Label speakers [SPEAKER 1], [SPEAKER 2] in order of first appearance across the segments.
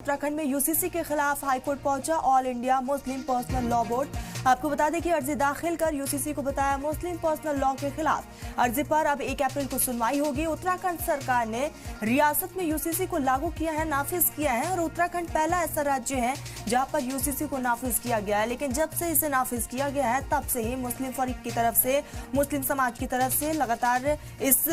[SPEAKER 1] उत्तराखंड में यूसीसी के खिलाफ हाईकोर्ट पहुंचा all India Muslim personal law board. आपको बता दें कि अर्जी दाखिल कर यूसीसी को बताया मुस्लिम पर्सनल लॉ के खिलाफ अर्जी पर अब 1 अप्रैल को सुनवाई होगी। उत्तराखंड सरकार ने रियासत में यूसीसी को लागू किया है, नाफिज किया है और उत्तराखंड पहला ऐसा राज्य है जहां पर यूसीसी को नाफिज किया गया है। लेकिन जब से इसे नाफिज किया गया है तब से ही मुस्लिम फरीक की तरफ से, मुस्लिम समाज की तरफ से लगातार इस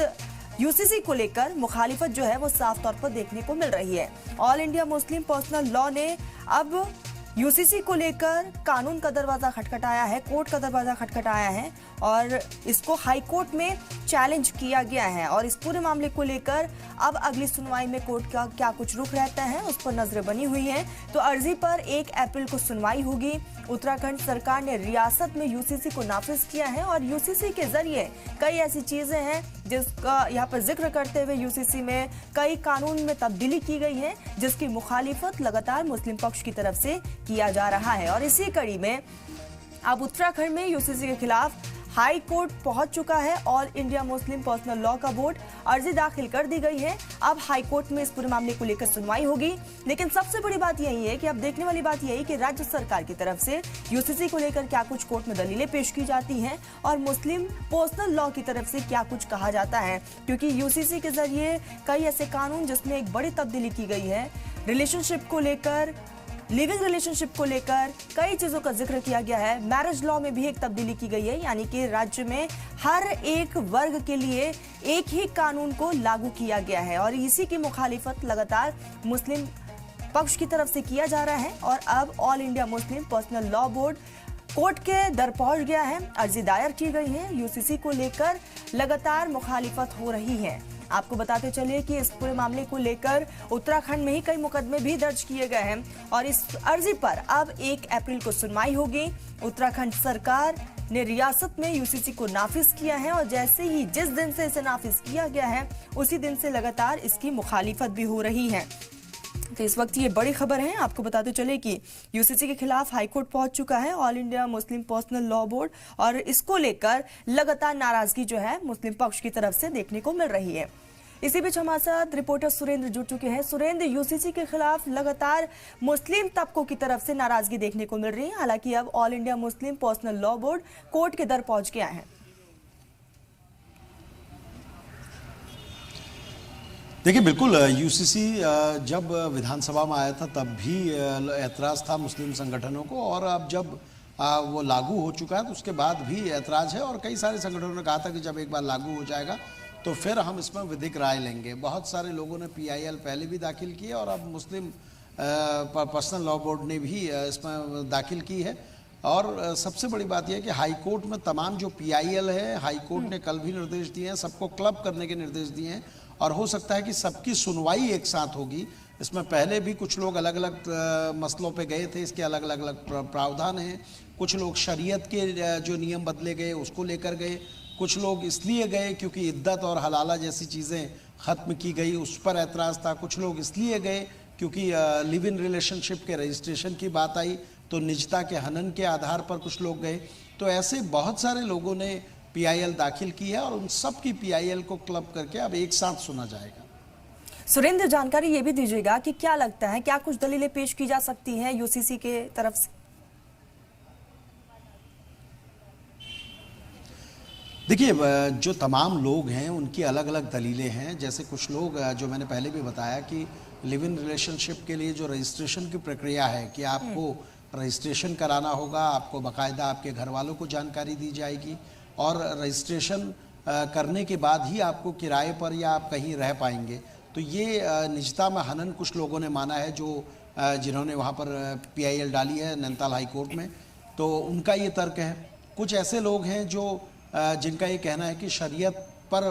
[SPEAKER 1] यूसीसी को लेकर मुखालिफत जो है वो साफ तौर पर देखने को मिल रही है। All India Muslim personal law ने अब यूसीसी को लेकर कानून का दरवाजा खटखटाया है, कोर्ट का दरवाजा खटखटाया है और इसको हाई कोर्ट में चैलेंज किया गया है। और इस पूरे मामले को लेकर अब अगली सुनवाई में कोर्ट का क्या कुछ रुख रहता है उस पर नजरें बनी हुई हैं। तो अर्जी पर 1 अप्रैल को सुनवाई होगी। उत्तराखंड सरकार ने रियासत में यूसीसी को नाफिज किया है और यूसीसी के जरिए कई ऐसी चीजें हैं जिसका यहाँ पर जिक्र करते हुए यूसीसी में कई कानून में तब्दीली की गई है जिसकी मुखालिफत लगातार मुस्लिम पक्ष की तरफ से किया जा रहा है। और इसी कड़ी में अब उत्तराखंड में यूसीसी के खिलाफ हाई कोर्ट पहुंच चुका है all India Muslim personal law का बोर्ड। अर्जी दाखिल कर दी गई है, अब हाई कोर्ट में इस पूरे मामले को लेकर सुनवाई होगी। लेकिन सबसे बड़ी बात यही है कि अब देखने वाली बात यही कि राज्य सरकार की तरफ से यूसीसी को लेकर क्या कुछ कोर्ट में दलीलें पेश की जाती हैं और मुस्लिम पर्सनल लॉ की तरफ से क्या कुछ कहा जाता है, क्योंकि यूसीसी के जरिए कई ऐसे कानून जिसमें एक बड़ी तब्दीली की गई है, रिलेशनशिप को लेकर, लिविंग रिलेशनशिप को लेकर कई चीजों का जिक्र किया गया है। मैरिज लॉ में भी एक तब्दीली की गई है, यानी कि राज्य में हर एक वर्ग के लिए एक ही कानून को लागू किया गया है और इसी की मुखालिफत लगातार मुस्लिम पक्ष की तरफ से किया जा रहा है। और अब all India Muslim personal law board court के दर पहुंच गया है, अर्जी दायर की गई है, यूसीसी को लेकर लगातार मुखालिफत हो रही है। आपको बताते चलिए कि इस पूरे मामले को लेकर उत्तराखंड में ही कई मुकदमे भी दर्ज किए गए हैं और इस अर्जी पर अब 1 अप्रैल को सुनवाई होगी। उत्तराखंड सरकार ने रियासत में यूसीसी को नाफिज किया है और जैसे ही जिस दिन से इसे नाफिज किया गया है उसी दिन से लगातार इसकी मुखालिफत भी हो रही है। तो इस वक्त ये बड़ी खबर है, आपको बताते चले कि यूसीसी के खिलाफ हाईकोर्ट पहुंच चुका है all India Muslim personal law board और इसको लेकर लगातार नाराजगी जो है मुस्लिम पक्ष की तरफ से देखने को मिल रही है। इसी बीच हमारे साथ रिपोर्टर सुरेंद्र जुड़ चुके हैं। सुरेंद्र, यूसीसी के खिलाफ लगातार मुस्लिम तबकों की तरफ से नाराजगी देखने को मिल रही है, हालांकि अब all India Muslim personal law board court के दर पहुंच गया है।
[SPEAKER 2] देखिए, बिल्कुल यूसीसी जब विधानसभा में आया था तब भी ऐतराज़ था मुस्लिम संगठनों को और अब जब वो लागू हो चुका है तो उसके बाद भी ऐतराज़ है और कई सारे संगठनों ने कहा था कि जब एक बार लागू हो जाएगा तो फिर हम इसमें विधिक राय लेंगे। बहुत सारे लोगों ने पीआईएल पहले भी दाखिल की है और अब मुस्लिम पर्सनल लॉ बोर्ड ने भी इसमें दाखिल की है। और सबसे बड़ी बात यह है कि हाई कोर्ट में तमाम जो पीआईएल है, हाई कोर्ट ने कल भी निर्देश दिए हैं, सबको क्लब करने के निर्देश दिए हैं और हो सकता है कि सबकी सुनवाई एक साथ होगी। इसमें पहले भी कुछ लोग अलग अलग मसलों पे गए थे, इसके अलग अलग प्रावधान हैं। कुछ लोग शरीयत के जो नियम बदले गए उसको लेकर गए, कुछ लोग इसलिए गए क्योंकि इद्दत और हलाला जैसी चीज़ें ख़त्म की गई उस पर ऐतराज़ था, कुछ लोग इसलिए गए क्योंकि लिव इन रिलेशनशिप के रजिस्ट्रेशन की बात आई तो निजता के हनन के आधार पर कुछ लोग गए। तो ऐसे बहुत सारे लोगों ने पीआईएल दाखिल की है और उन सब की पीआईएल को क्लब करके अब एक साथ सुना जाएगा।
[SPEAKER 1] सुरेंद्र, जानकारी ये भी दीजिएगा कि क्या लगता है, क्या कुछ दलीलें पेश की जा सकती हैं यूसीसी के तरफ से?
[SPEAKER 2] देखिए, जो तमाम लोग हैं उनकी अलग अलग दलीलें हैं। जैसे कुछ लोग, जो मैंने पहले भी बताया कि लिव इन रिलेशनशिप के लिए जो रजिस्ट्रेशन की प्रक्रिया है कि आपको रजिस्ट्रेशन कराना होगा, आपको बाकायदा आपके घर वालों को जानकारी दी जाएगी और रजिस्ट्रेशन करने के बाद ही आपको किराए पर या आप कहीं रह पाएंगे। तो ये निजता में हनन कुछ लोगों ने माना है जो जिन्होंने वहाँ पर पीआईएल डाली है नैनीताल हाई कोर्ट में, तो उनका ये तर्क है। कुछ ऐसे लोग हैं जो जिनका ये कहना है कि शरीयत पर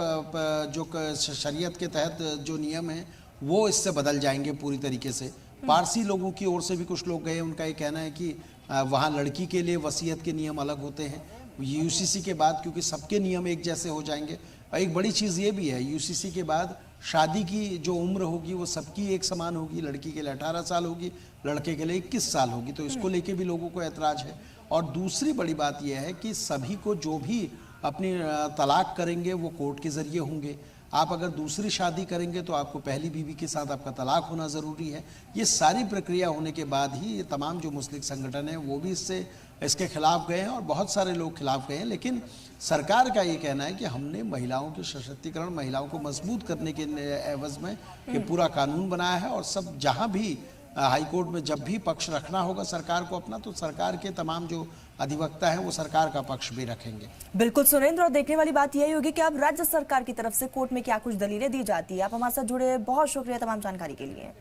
[SPEAKER 2] जो शरीयत के तहत जो नियम हैं वो इससे बदल जाएंगे पूरी तरीके से। पारसी लोगों की ओर से भी कुछ लोग गए, उनका ये कहना है कि वहाँ लड़की के लिए वसीयत के नियम अलग होते हैं यूसीसी के बाद, क्योंकि सबके नियम एक जैसे हो जाएंगे। और एक बड़ी चीज़ ये भी है, यूसीसी के बाद शादी की जो उम्र होगी वो सबकी एक समान होगी। लड़की के लिए 18 साल होगी, लड़के के लिए 21 साल होगी। तो इसको लेके भी लोगों को ऐतराज़ है। और दूसरी बड़ी बात यह है कि सभी को जो भी अपनी तलाक करेंगे वो कोर्ट के ज़रिए होंगे। आप अगर दूसरी शादी करेंगे तो आपको पहली बीवी के साथ आपका तलाक होना ज़रूरी है। ये सारी प्रक्रिया होने के बाद ही ये तमाम जो मुस्लिम संगठन हैं वो भी इसके खिलाफ गए हैं और बहुत सारे लोग खिलाफ गए हैं। लेकिन सरकार का ये कहना है कि हमने महिलाओं के सशक्तिकरण, महिलाओं को मजबूत करने के एवज में ये पूरा कानून बनाया है, और सब जहाँ भी हाई कोर्ट में जब भी पक्ष रखना होगा सरकार को अपना, तो सरकार के तमाम जो अधिवक्ता हैं वो सरकार का पक्ष भी रखेंगे।
[SPEAKER 1] बिल्कुल सुरेंद्र, और देखने वाली बात यही होगी कि अब राज्य सरकार की तरफ से कोर्ट में क्या कुछ दलीलें दी जाती है। आप हमारे साथ जुड़े, बहुत शुक्रिया तमाम जानकारी के लिए।